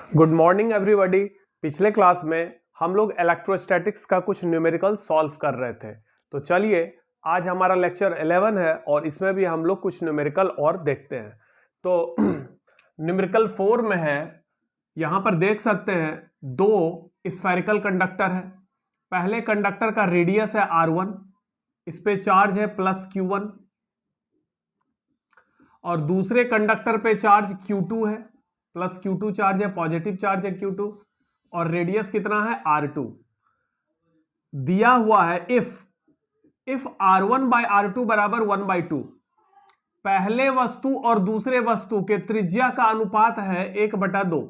Good morning everybody. पिछले class में हम लोग इलेक्ट्रोस्टैटिक्स का कुछ न्यूमेरिकल सॉल्व कर रहे थे। तो चलिए आज हमारा लेक्चर 11 है और इसमें भी हम लोग कुछ न्यूमेरिकल और देखते हैं। तो न्यूमेरिकल 4 में है, यहां पर देख सकते हैं दो स्फेरिकल कंडक्टर है। पहले कंडक्टर का रेडियस है R1, इस पे चार्ज है प्लस Q1 और दूसरे कंडक्टर पे चार्ज Q2 है, प्लस Q2 चार्ज है, पॉजिटिव चार्ज है Q2 और रेडियस कितना है R2। दिया हुआ है इफ R1 बाय R2 बराबर 1/2, पहले वस्तु और दूसरे वस्तु के त्रिज्या का अनुपात है 1/2।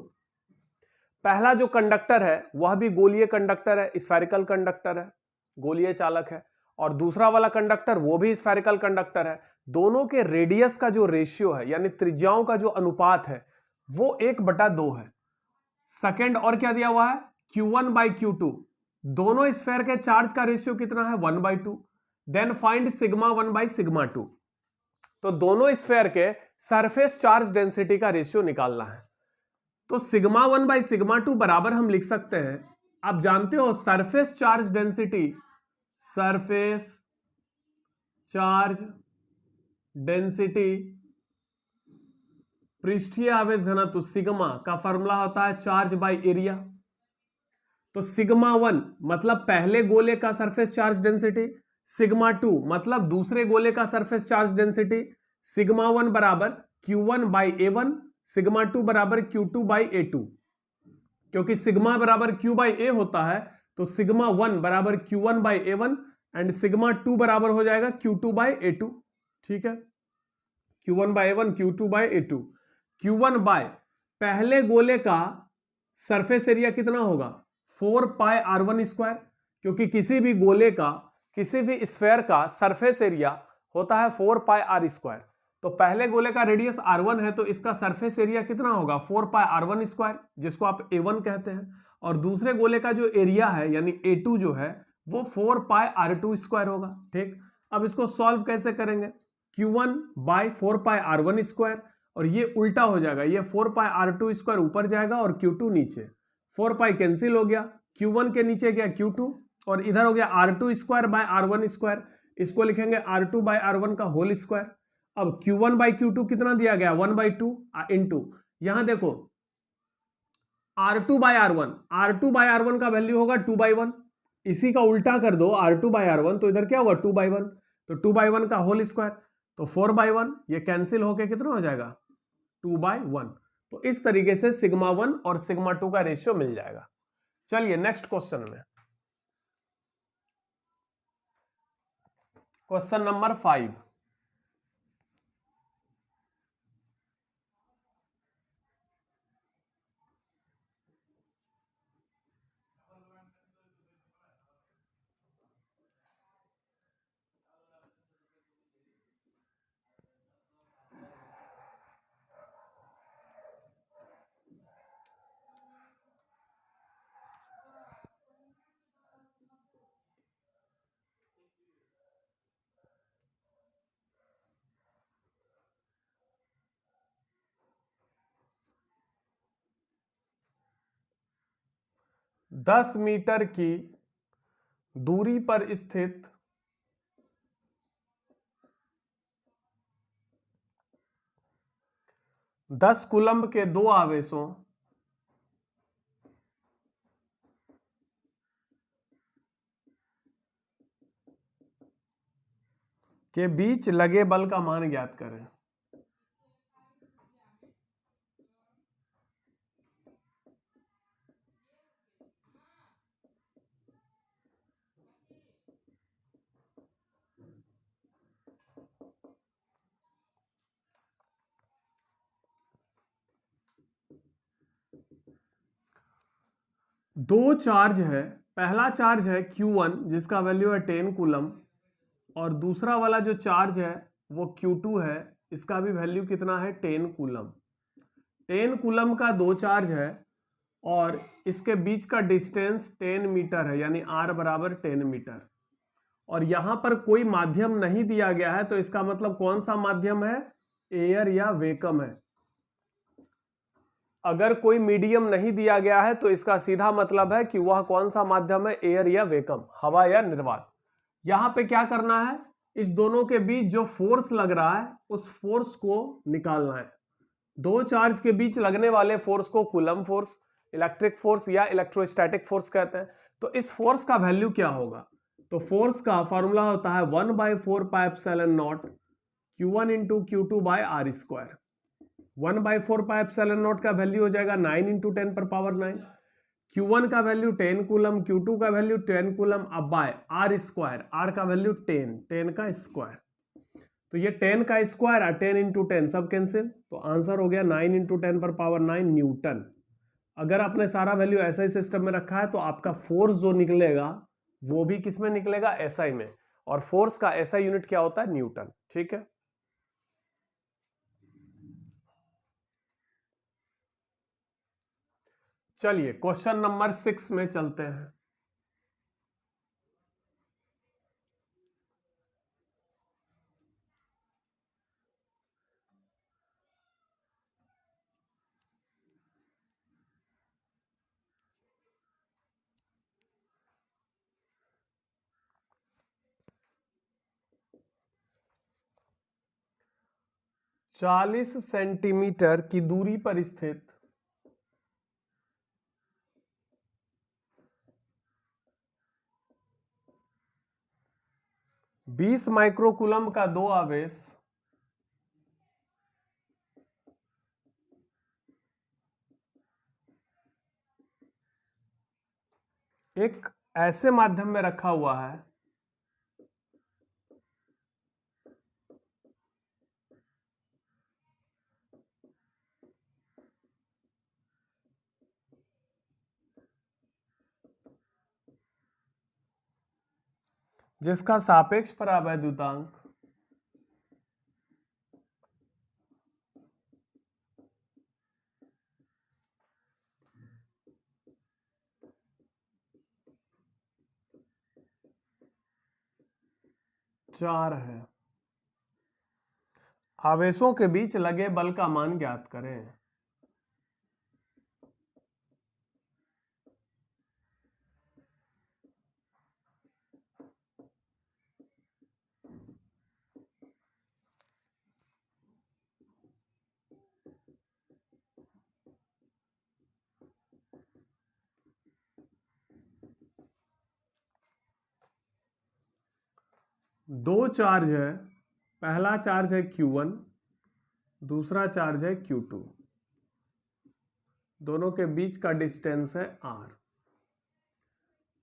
पहला जो कंडक्टर है वह भी गोलीय कंडक्टर है, स्फेरिकल कंडक्टर है, गोलीय चालक है, और दूसरा वाला कंडक्टर वो भी स्फेरिकल कंडक्टर है। दोनों के रेडियस का जो रेशियो है यानी त्रिज्याओं का जो अनुपात है वो 1/2 है। सेकेंड और क्या दिया हुआ है, Q1 बाई Q2। दोनों स्फेयर के चार्ज का रेशियो कितना है 1/2। Then find sigma 1 by sigma 2। तो दोनों स्फेयर के सरफेस चार्ज डेंसिटी का रेशियो निकालना है। तो सिग्मा 1 बाई सिग्मा 2 बराबर हम लिख सकते हैं, आप जानते हो surface charge density, surface charge density पृष्ठीय आवेश घनत्व सिग्मा का फॉर्मूला होता है चार्ज बाय एरिया। तो सिग्मा 1 मतलब पहले गोले का सरफेस चार्ज डेंसिटी, सिग्मा 2 मतलब दूसरे गोले का सरफेस चार्ज डेंसिटी। सिग्मा 1 बराबर Q1 बाई A1, सिग्मा 2 बराबर Q2 बाई A2। क्योंकि सिग्मा बराबर Q बाई A होता है तो सिग्मा 1 बराबर Q1 by A1 and sigma 2 बराबर हो जाएगा Q2 बाई A2। ठीक है, Q1 by A1, Q2 by A2। Q1 bye पहले गोले का सरफेस एरिया कितना होगा 4 पाई R1 स्क्वायर, क्योंकि किसी भी गोले का, किसी भी स्फेयर का सरफेस एरिया होता है 4 पाई R स्क्वायर। तो पहले गोले का रेडियस R1 है तो इसका सरफेस एरिया कितना होगा 4 पाई R1 स्क्वायर, जिसको आप A1 कहते हैं, और दूसरे गोले का जो एरिया है यानी A2 जो है वो 4 पाई R2 स्क्वायर होगा। ठीक, अब इसको सॉल्व कैसे करेंगे, Q1 by 4 pi R1 square, और ये उल्टा हो जाएगा, ये 4 पाई R2 स्क्वायर ऊपर जाएगा और Q2 नीचे, 4 पाई कैंसिल हो गया, Q1 के नीचे गया Q2 और इधर हो गया R2 square by R1 square, इसको लिखेंगे R2 बाय R1 का होल स्क्वायर। अब Q1 बाय Q2 कितना दिया गया 1/2 इंटू, यहां देखो R2 bye R1, R2 bye R1 का वैल्यू होगा 2/1, इसी का उल्टा कर दो R2 बाय R1 तो इधर क्या होगा 2/1, तो 2/1 का होल स्क्वायर, तो 4/1, ये कैंसिल होके कितना हो जाएगा 2/1। तो इस तरीके से सिग्मा 1 और सिग्मा 2 का रेशियो मिल जाएगा। चलिए नेक्स्ट क्वेश्चन में, क्वेश्चन नंबर 5। दस मीटर की दूरी पर स्थित 10 कूलम्ब के दो आवेशों के बीच लगे बल का मान ज्ञात करें। दो चार्ज है, पहला चार्ज है Q1 जिसका वैल्यू है 10 कूलम, और दूसरा वाला जो चार्ज है वो Q2 है, इसका भी वैल्यू कितना है 10 कूलम। 10 कूलम का दो चार्ज है और इसके बीच का डिस्टेंस 10 मीटर है, यानी R बराबर 10 मीटर, और यहां पर कोई माध्यम नहीं दिया गया है, तो इसका मतलब कौन सा माध्यम है, एयर या वेकम है। अगर कोई मीडियम नहीं दिया गया है तो इसका सीधा मतलब है कि वह कौन सा माध्यम है, एयर या वैक्यूम, हवा या निर्वात। यहां पे क्या करना है, इस दोनों के बीच जो फोर्स लग रहा है उस फोर्स को निकालना है। दो चार्ज के बीच लगने वाले फोर्स को कूलम फोर्स, इलेक्ट्रिक फोर्स या इलेक्ट्रोस्टैटिक फोर्स कहते हैं। तो इस फोर्स का वैल्यू क्या होगा, तो फोर्स का फॉर्मूला होता है 1/4πε0 Q1 into Q2 bye R square. 1/4πε0 का वैल्यू हो जाएगा 9 इंटू 10⁻9। Q1 का वैल्यू 10 कूलम, Q2 का वैल्यू 10 कूलम, अब बाय आर स्क्वायर, आर का वैल्यू 10 का स्क्वायर। तो ये 10 का स्क्वायर और 10 इंटू 10 सब कैंसिल, तो आंसर हो गया 9 इंटू 10⁻9 न्यूटन। अगर आपने सारा वैल्यू ऐसा सिस्टम में रखा है तो आपका फोर्स जो निकलेगा वो भी किस में निकलेगा, एसआई में, और फोर्स का एसआई यूनिट क्या होता है, न्यूटन। ठीक है, चलिए क्वेश्चन नंबर 6 में चलते हैं। चालीस सेंटीमीटर की दूरी पर स्थित 20 माइक्रोकूलम का दो आवेश एक ऐसे माध्यम में रखा हुआ है जिसका सापेक्ष परावैद्युतांक 4 है। आवेशों के बीच लगे बल का मान ज्ञात करें। दो चार्ज है, पहला चार्ज है Q1, दूसरा चार्ज है Q2, दोनों के बीच का डिस्टेंस है R।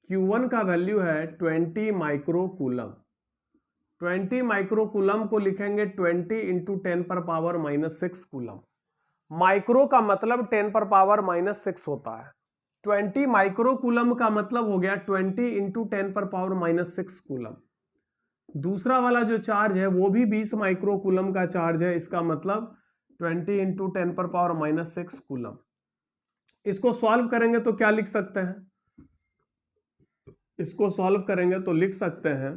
Q1 का वैल्यू है 20 माइक्रोकूलम। 20 माइक्रोकूलम को लिखेंगे 20 इंटू 10⁻⁻6 कूलम। माइक्रो का मतलब 10⁻⁻6 होता है। 20 माइक्रोकूलम का मतलब हो गया 20 इंटू 10⁻⁻6 कूलम। दूसरा वाला जो चार्ज है वो भी 20 माइक्रोकूलम का चार्ज है, इसका मतलब 20 इंटू 10⁻⁻6 कूलम। इसको सॉल्व करेंगे तो क्या लिख सकते हैं, इसको सॉल्व करेंगे तो लिख सकते हैं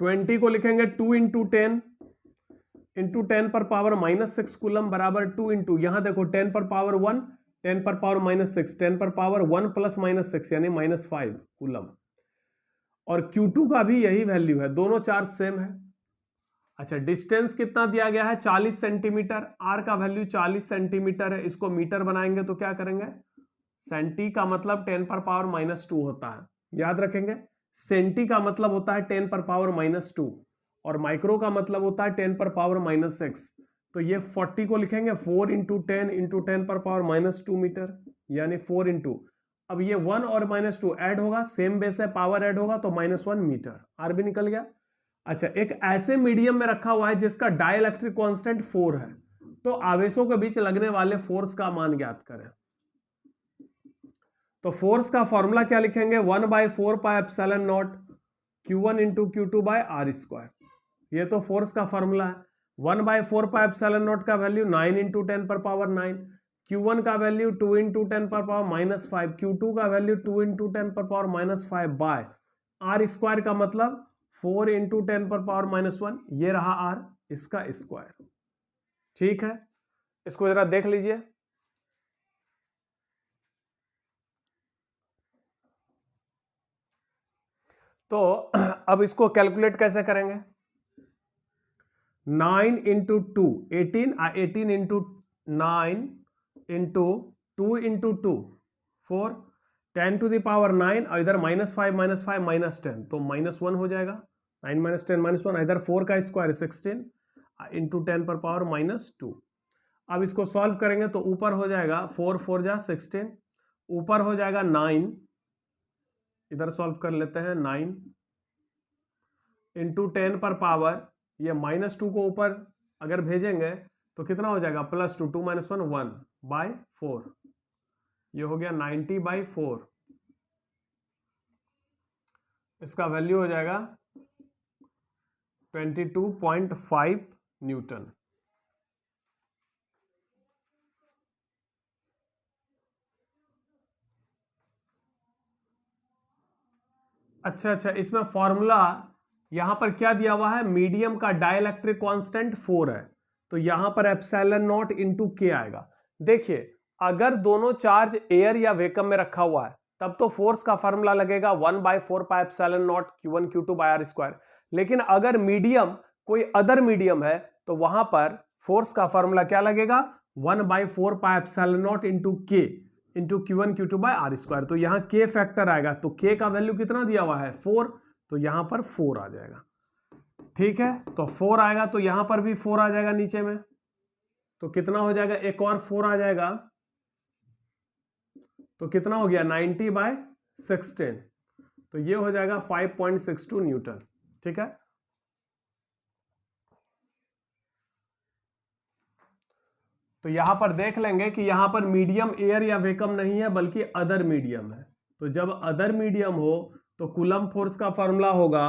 20 को लिखेंगे 2 इंटू 10 इंटू 10⁻⁻6 कूलम बराबर 2 इंटू, यहां देखो 10⁻1 10⁻6 10⁻1 प्लस माइनस 6 यानी -5 कूलम। और Q2 का भी यही वैल्यू है, दोनों चार्ज सेम है। अच्छा, डिस्टेंस कितना दिया गया है, 40 सेंटीमीटर। R का वैल्यू 40 सेंटीमीटर है, इसको मीटर बनाएंगे तो क्या करेंगे, सेंटी का मतलब 10⁻⁻2 होता है, याद रखेंगे। सेंटी का मतलब होता है 10⁻⁻2 और माइक्रो का मतलब होता है 10⁻⁻6। तो ये 40 को लिखेंगे 4 इंटू 10 इंटू 10⁻⁻2 मीटर, यानी 4 इंटू, अब ये 1 और -2 ऐड होगा, सेम बेस है, पावर ऐड होगा तो -1 मीटर, आर भी निकल गया। अच्छा, एक ऐसे मीडियम में रखा हुआ है जिसका डाइलेक्ट्रिक कांस्टेंट 4 है, तो आवेशों के बीच लगने वाले फोर्स का मान ज्ञात करें। तो फोर्स का फॉर्मूला क्या लिखेंगे, 1/4πε0 Q1 into Q2 bye R square. ये तो फोर्स का फॉर्मूला है। 1/4πε0 का वैल्यू 9 इंटू 10⁻9, Q1 का वैल्यू 2 इंटू 10⁻⁻5, Q2 का value 2 into 10⁻�5 by R square का मतलब 4 इंटू 10⁻1, ये रहा आर, इसका स्क्वायर। ठीक है, इसको जरा देख लीजिए। तो अब इसको कैलकुलेट कैसे करेंगे? 9 into 2 18, 18 into 9 into 2 into 2 4, 10 to the power 9, और इधर -5 -10, तो -1 हो जाएगा। 9 - 10 -1, इधर 4 का स्क्वायर 16 इंटू 10 पर पावर -2। अब इसको सॉल्व करेंगे तो ऊपर हो जाएगा 4 4 जा 16, ऊपर हो जाएगा 9, इधर सॉल्व कर लेते हैं 9 इंटू 10 पर पावर, ये -2 को ऊपर अगर भेजेंगे तो कितना हो जाएगा? +2, 2 - 1 1/4, ये हो गया 90/4। इसका वैल्यू हो जाएगा 22.5 न्यूटन। अच्छा, इसमें फॉर्मूला यहां पर क्या दिया हुआ है? मीडियम का डाइलेक्ट्रिक कांस्टेंट 4 है, तो यहां पर एप्सिलॉन नॉट इंटू के आएगा। देखिए, अगर दोनों चार्ज एयर या वैक्यूम में रखा हुआ है तब तो फोर्स का फॉर्मूला लगेगा 1/4 pi epsilon not Q1 Q2 by r²। लेकिन अगर मीडियम कोई अदर मीडियम है तो वहां पर फोर्स का फॉर्मूला क्या लगेगा? 1/4 pi epsilon naught into K into Q1 Q2 by r²। तो यहां के फैक्टर आएगा, तो के का वैल्यू कितना दिया हुआ है? 4, तो यहां पर 4 आ जाएगा। ठीक है, तो 4 आएगा तो यहां पर भी 4 आ जाएगा नीचे में, तो कितना हो जाएगा? एक और 4 आ जाएगा, तो कितना हो गया? 90/16, तो ये हो जाएगा 5.62 न्यूटन। ठीक है, तो यहां पर देख लेंगे कि यहां पर मीडियम एयर या वैक्यूम नहीं है बल्कि अदर मीडियम है। तो जब अदर मीडियम हो तो कूलम्ब फोर्स का फॉर्मूला होगा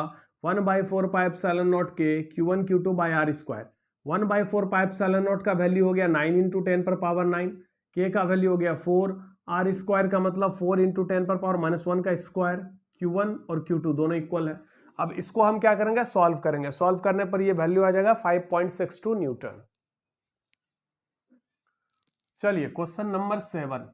1/4 pi epsilon not K Q1 Q2 by r²। 1/4 pi epsilon naught का वैल्यू हो गया 9 इंटू 10 पर पावर 9, के का वैल्यू हो गया 4, r² का मतलब 4 इंटू 10 पर पावर -1 का स्क्वायर। Q1 और Q2 दोनों इक्वल है। अब इसको हम क्या करेंगे? सॉल्व करेंगे। सॉल्व करने पर ये वैल्यू आ जाएगा 5.62 न्यूटन। चलिए question number 7।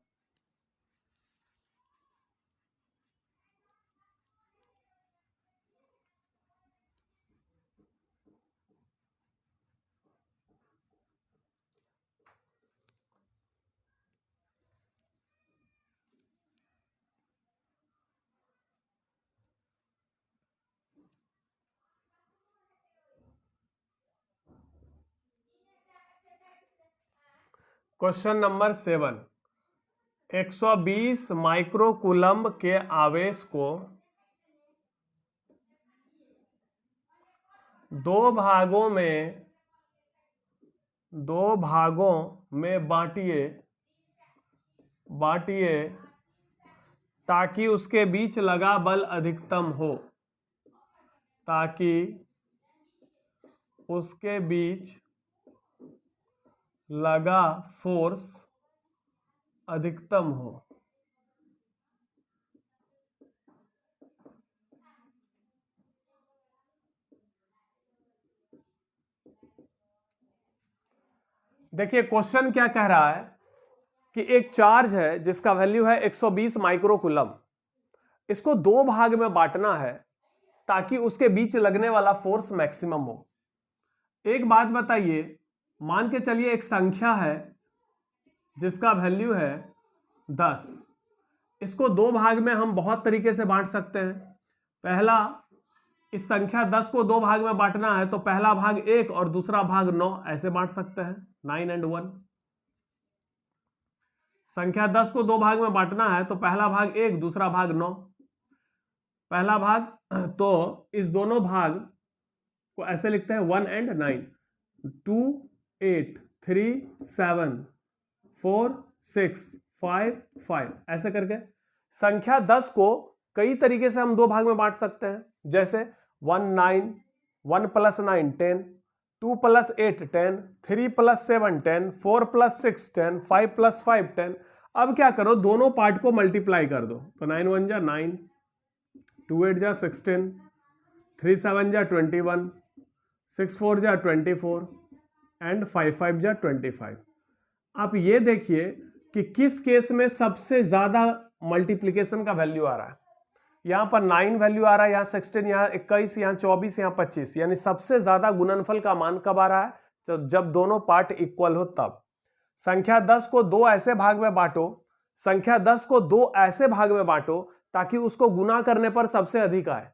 Question number 7, 120 micro coulomb के आवेश को दो भागों में बांटिए ताकि उसके बीच लगा बल अधिकतम हो। ताकि उसके बीच लगा फोर्स अधिकतम हो। देखिए क्वेश्चन क्या कह रहा है कि एक चार्ज है जिसका वैल्यू है 120 माइक्रो कूलम्ब, इसको दो भाग में बांटना है ताकि उसके बीच लगने वाला फोर्स मैक्सिमम हो। एक बात बताइए, मान के चलिए एक संख्या है जिसका वैल्यू है 10, इसको दो भाग में हम बहुत तरीके से बांट सकते हैं। पहला, इस संख्या 10 को दो भाग में बांटना है तो पहला भाग 1 और दूसरा भाग 9, ऐसे बांट सकते हैं 9 and 1। संख्या 10 को दो भाग में बांटना है तो पहला भाग 1, दूसरा भाग 9। पहला भाग, तो इस दोनों भाग को ऐसे लिखते हैं 1 and 9, 2 8 3 7 4 6 5 5, ऐसे करके संख्या 10 को कई तरीके से हम दो भाग में बांट सकते हैं। जैसे 1 9, 1 + 9 10, 2 + 8 10, 3 + 7 10, 4 + 6 10, 5 + 5 10। अब क्या करो, दोनों पार्ट को मल्टीप्लाई कर दो, तो 9 1 जा 9, 2 8 जा 16, 3 7 जा 21, 6 4 जा 24 एंड 5 5 जा 25। आप ये देखिए कि किस केस में सबसे ज्यादा मल्टीप्लिकेशन का वैल्यू आ रहा है। यहाँ पर 9 वैल्यू आ रहा है, यहाँ 16, यहाँ 21, यहाँ 24, यहाँ 25, यानी सबसे ज्यादा गुणनफल का मान कब आ रहा है? जब दोनों पार्ट इक्वल हो तब। संख्या 10 को दो ऐसे भाग में बांटो, संख्या 10 को दो ऐसे भाग में बांटो ताकि उसको गुना करने पर सबसे अधिक आए।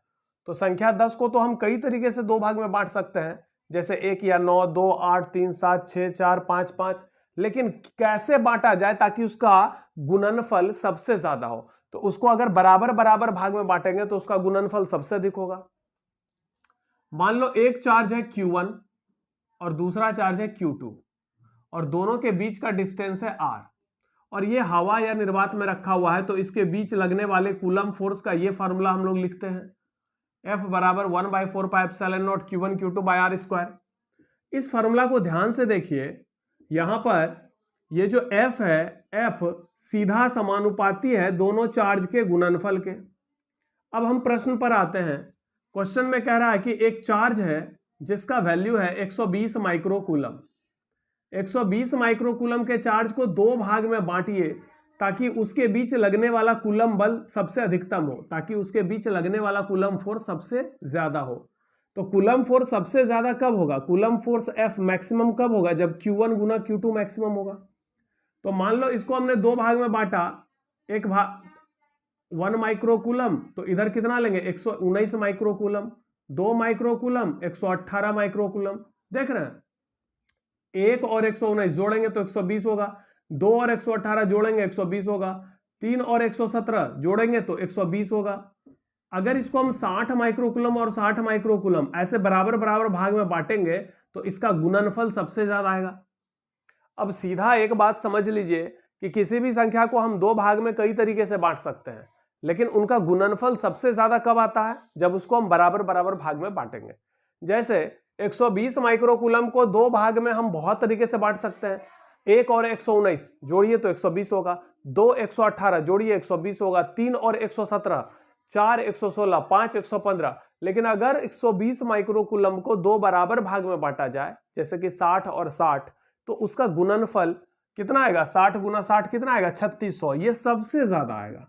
तो संख्या 10 को तो हम कई तरीके से दो भाग में बांट सकते हैं, जैसे 1 या 9, 2, 8, 3, 7, 6, 4, 5, 5, लेकिन कैसे बांटा जाए ताकि उसका गुणनफल सबसे ज्यादा हो? तो उसको अगर बराबर बराबर भाग में बांटेंगे तो उसका गुणनफल सबसे अधिक होगा। मान लो एक चार्ज है Q1 और दूसरा चार्ज है Q2 और दोनों के बीच का डिस्टेंस है R, और ये हवा या निर्वात में रखा हुआ है, तो इसके बीच लगने वाले कूलम फोर्स का ये फार्मूला हम लोग लिखते हैं, F बराबर 1/4πε0 Q1 Q2 by R square. इस फार्मूला को ध्यान से देखिए, यहां पर ये जो F है, F सीधा समानुपाती है दोनों चार्ज के गुणनफल के। अब हम प्रश्न पर आते हैं। क्वेश्चन में कह रहा है कि एक चार्ज है जिसका वैल्यू है 120 माइक्रोकूलम। 120 माइक्रोकूलम के चार्ज को दो भाग में बांटिए ताकि उसके बीच लगने वाला कूलम बल सबसे अधिकतम हो, ताकि उसके बीच लगने वाला कूलम फोर्स सबसे ज्यादा हो। तो कूलम फोर्स सबसे ज्यादा कब होगा? कूलम फोर्स F मैक्सिमम कब होगा? जब Q1 गुना Q2 मैक्सिमम होगा। तो मान लो इसको हमने दो भाग में बांटा, एक भाग 1 माइक्रोकूलम, तो इधर कितना लेंगे? 119 माइक्रोकूलम, 2 माइक्रोकूलम 118 माइक्रोकूलम। देख रहे हैं, 1 और 119 जोड़ेंगे तो 120 होगा, 2 और 118 जोड़ेंगे 120 होगा, 3 और 117 जोड़ेंगे तो 120 होगा। अगर इसको हम 60 माइक्रोकूलम और 60 माइक्रोकूलम ऐसे बराबर बराबर भाग में बांटेंगे तो इसका गुणनफल सबसे ज्यादा आएगा। अब सीधा एक बात समझ लीजिए कि किसी भी संख्या को हम दो भाग में कई तरीके से बांट सकते हैं, लेकिन उनका गुणनफल सबसे ज्यादा कब आता है? जब उसको हम बराबर बराबर भाग में बांटेंगे। जैसे 120 माइक्रोकूलम को दो भाग में हम बहुत तरीके से बांट सकते हैं। 1 और 119 जोड़िए तो 120 होगा, 2 118 जोड़िए 120 होगा, 3 और 117, 4 116, 5 115। लेकिन अगर 120 माइक्रोकूलम को दो बराबर भाग में बांटा जाए, जैसे कि 60 और 60, तो उसका गुणनफल कितना आएगा? 60 गुना 60 कितना आएगा? 3600। ये सबसे ज्यादा आएगा।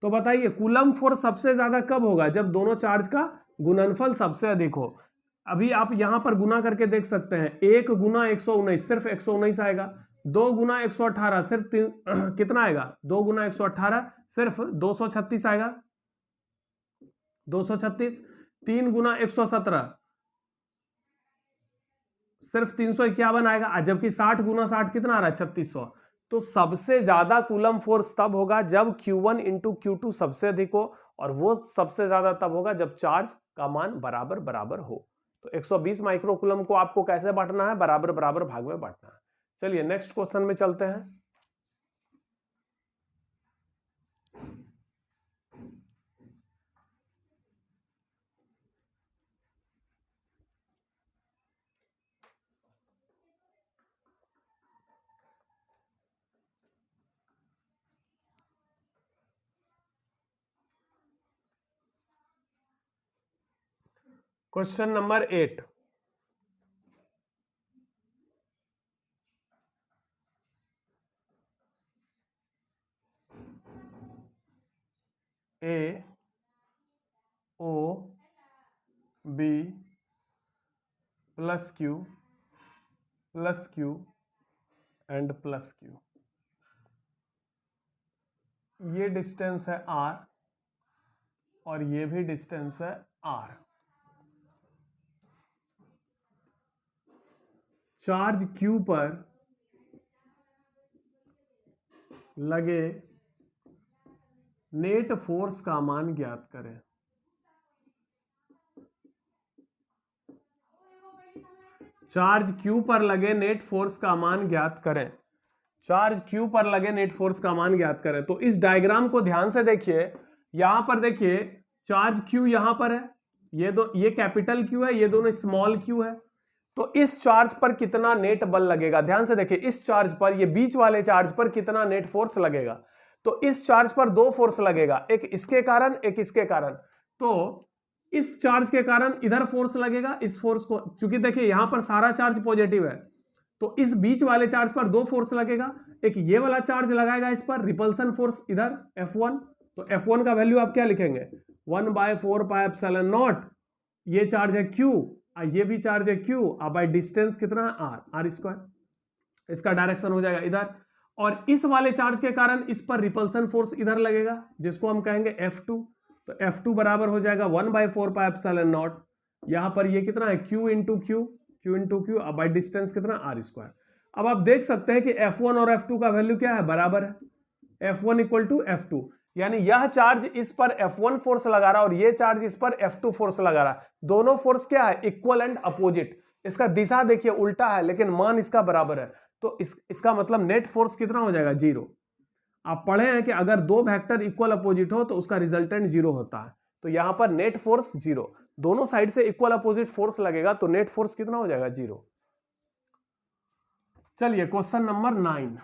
तो बताइए कूलम फोर्स सबसे ज्यादा कब होगा? जब दोनों चार्ज का गुणनफल सबसे अधिक हो। अभी आप यहां पर गुना करके देख सकते हैं, 1 गुना 119 सिर्फ 119 आएगा, 2 गुना 118 सिर्फ कितना आएगा? 2 गुना 118 सिर्फ 236 आएगा, 236, 3 गुना 117 सिर्फ 351 आएगा, जबकि 60 गुना 60 कितना आ रहा है? 3600। तो सबसे ज्यादा कूलम फोर्स तब होगा जब Q1 इंटू Q2 सबसे अधिक हो, और वो सबसे ज्यादा तब होगा जब चार्ज का मान बराबर बराबर हो। तो 120 माइक्रोकूलम को आपको कैसे बांटना है? बराबर बराबर भाग में बांटना है। चलिए नेक्स्ट क्वेश्चन में चलते हैं। Question number 8। A O B plus Q and plus Q, ये डिस्टेंस है R और ये भी डिस्टेंस है R। चार्ज Q पर लगे नेट फोर्स का मान ज्ञात करें। चार्ज Q पर लगे नेट फोर्स का मान ज्ञात करें। चार्ज Q पर लगे नेट फोर्स का मान ज्ञात करें। तो इस डायग्राम को ध्यान से देखिए, यहां पर देखिए चार्ज Q यहां पर है, ये कैपिटल Q है, ये दोनों स्मॉल q है। तो इस चार्ज पर कितना नेट बल लगेगा? ध्यान से देखिए, इस चार्ज पर, ये बीच वाले चार्ज पर कितना नेट फोर्स लगेगा? तो इस चार्ज पर दो फोर्स लगेगा, एक इसके कारण एक इसके कारण। तो इस चार्ज के कारण इधर फोर्स लगेगा, इस फोर्स को, चूंकि देखिए यहां पर सारा चार्ज पॉजिटिव है, तो इस बीच वाले चार्ज पर दो फोर्स लगेगा। एक ये वाला चार्ज लगाएगा इस पर रिपल्सन फोर्स इधर F1, तो F1 का वैल्यू आप क्या लिखेंगे 1/4πε0, ये चार्ज है Q, ये भी चार्ज है Q, बाय डिस्टेंस कितना R स्क्वायर, इसका डायरेक्शन हो जाएगा इधर, और इस वाले चार्ज के कारण इस पर रिपल्सन फोर्स इधर लगेगा जिसको हम कहेंगे F2, तो F2 बराबर हो जाएगा 1/4πε0, यहां पर ये कितना है Q into Q, by distance कितना R स्क्वायर। अब आप देख सकते हैं कि F1 और F2 का वैल्यू क्या है, बराबर है, F1 इक्वल टू F2, यानी यह चार्ज इस पर F1 फोर्स लगा रहा और ये चार्ज इस पर F2 फोर्स लगा रहा, दोनों फोर्स क्या है, इक्वल एंड अपोजिट, इसका दिशा देखिए उल्टा है लेकिन मान इसका बराबर है, तो इसका मतलब नेट फोर्स कितना हो जाएगा 0। आप पढ़े हैं कि अगर दो वेक्टर इक्वल अपोजिट हो तो उसका रिजल्टेंट 0 होता है, तो यहां पर नेट फोर्स 0, दोनों साइड से इक्वल अपोजिट फोर्स लगेगा तो नेट फोर्स कितना हो जाएगा 0। चलिए क्वेश्चन नंबर 9,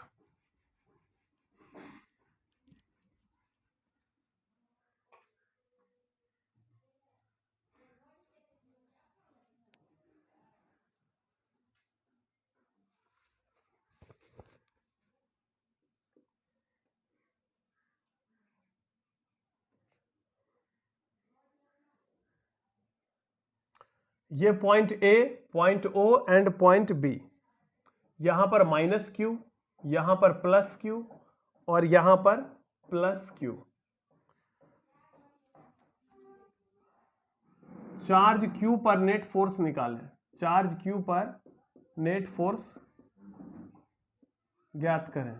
ये point A, point O and point B, यहां पर -Q, यहां पर +Q और यहां पर +Q, चार्ज Q पर नेट फोर्स निकालें, चार्ज Q पर नेट फोर्स ज्ञात करें।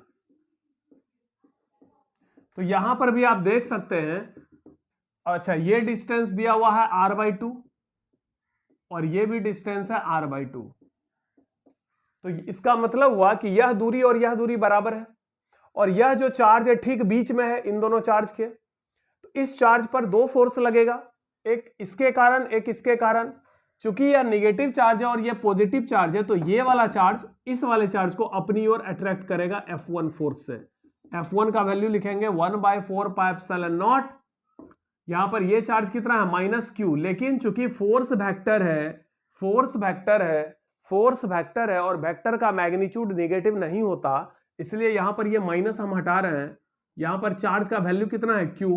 तो यहां पर भी आप देख सकते हैं, अच्छा ये डिस्टेंस दिया हुआ है r/2 और ये भी डिस्टेंस है r/2, तो इसका मतलब हुआ कि यह दूरी और यह दूरी बराबर है, और यह जो चार्ज है ठीक बीच में है इन दोनों चार्ज के, तो इस चार्ज पर दो फोर्स लगेगा, एक इसके कारण एक इसके कारण, चूंकि यह नेगेटिव चार्ज है और यह पॉजिटिव चार्ज है तो ये वाला चार्ज इस वाले चार्ज को अपनी ओर अट्रैक्ट करेगा F1 फोर्स से। F1 का वैल्यू लिखेंगे 1/4πε0, यहां पर ये चार्ज कितना है -Q, लेकिन चूंकि फोर्स वेक्टर है और वेक्टर का मैग्नीट्यूड नेगेटिव नहीं होता, इसलिए यहां पर ये माइनस हम हटा रहे हैं, यहां पर चार्ज का वैल्यू कितना है Q,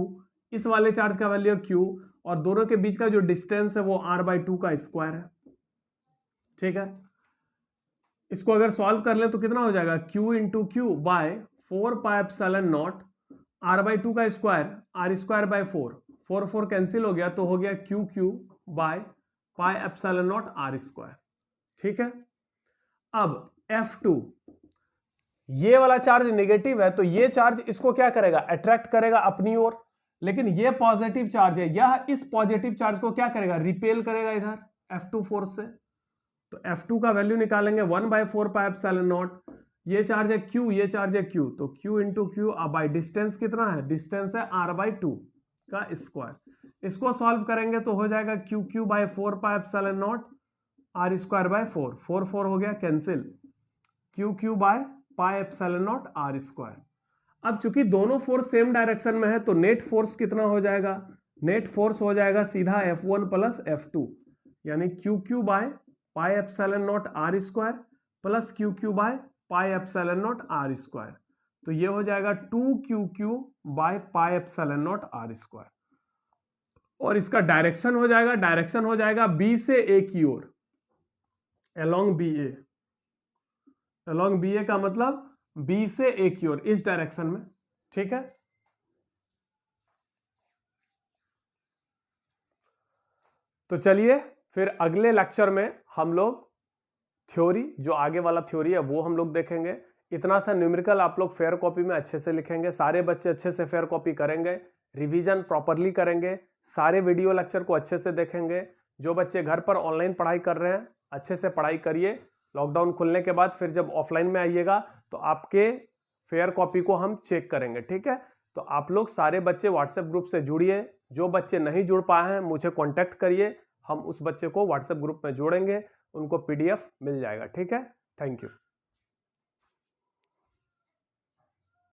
इस वाले चार्ज का वैल्यू Q, और दोनों के बीच का जो डिस्टेंस है वो r/2 का स्क्वायर है, ठीक है। इसको अगर सॉल्व कर लें तो कितना हो जाएगा Q into Q bye 4πε0, r/2 का स्क्वायर r²/4, 4 कैंसिल हो गया तो हो गया QQ बाय πε0 r², ठीक है। अब F2, ये वाला चार्ज नेगेटिव है तो ये चार्ज इसको क्या करेगा, अट्रैक्ट करेगा अपनी ओर, लेकिन ये पॉजिटिव चार्ज है, यह इस पॉजिटिव चार्ज को क्या करेगा, रिपेल करेगा इधर F2 फोर्स से, तो F2 का वैल्यू निकालेंगे 1/4πε0, ये चार्ज है Q, ये चार्ज है Q, तो Q into Q, by distance कितना है, डिस्टेंस है r/2 का स्क्वायर, इसको सॉल्व करेंगे तो हो जाएगा QQ बाय 4πε0 r²/4, 4 हो गया कैंसिल, QQ बाय πε0 r²। अब चूंकि दोनों फोर्स सेम डायरेक्शन में है तो नेट फोर्स कितना हो जाएगा, नेट फोर्स हो जाएगा सीधा F1 प्लस F2, यानी QQ by πε0 r² plus QQ by πε0 r², तो ये हो जाएगा 2QQ बाय πε0 r², और इसका डायरेक्शन हो जाएगा B से A की ओर, अलोंग BA का मतलब B से A की ओर, इस डायरेक्शन में, ठीक है। तो चलिए फिर अगले लेक्चर में हम लोग थ्योरी, जो आगे वाला थ्योरी है वो हम लोग देखेंगे। इतना सा न्यूमेरिकल आप लोग फेयर कॉपी में अच्छे से लिखेंगे, सारे बच्चे अच्छे से फेयर कॉपी करेंगे, रिवीजन प्रॉपरली करेंगे, सारे वीडियो लेक्चर को अच्छे से देखेंगे। जो बच्चे घर पर ऑनलाइन पढ़ाई कर रहे हैं अच्छे से पढ़ाई करिए, लॉकडाउन खुलने के बाद फिर जब ऑफलाइन में आइएगा तो आपके फेयर कॉपी को हम चेक करेंगे, ठीक है। तो आप लोग सारे बच्चे व्हाट्सएप ग्रुप से जुड़िए, जो बच्चे नहीं जुड़ पाए हैं मुझे कांटेक्ट करिए, हम उस बच्चे को व्हाट्सएप ग्रुप में जोड़ेंगे, उनको PDF मिल जाएगा, ठीक है। Thank you.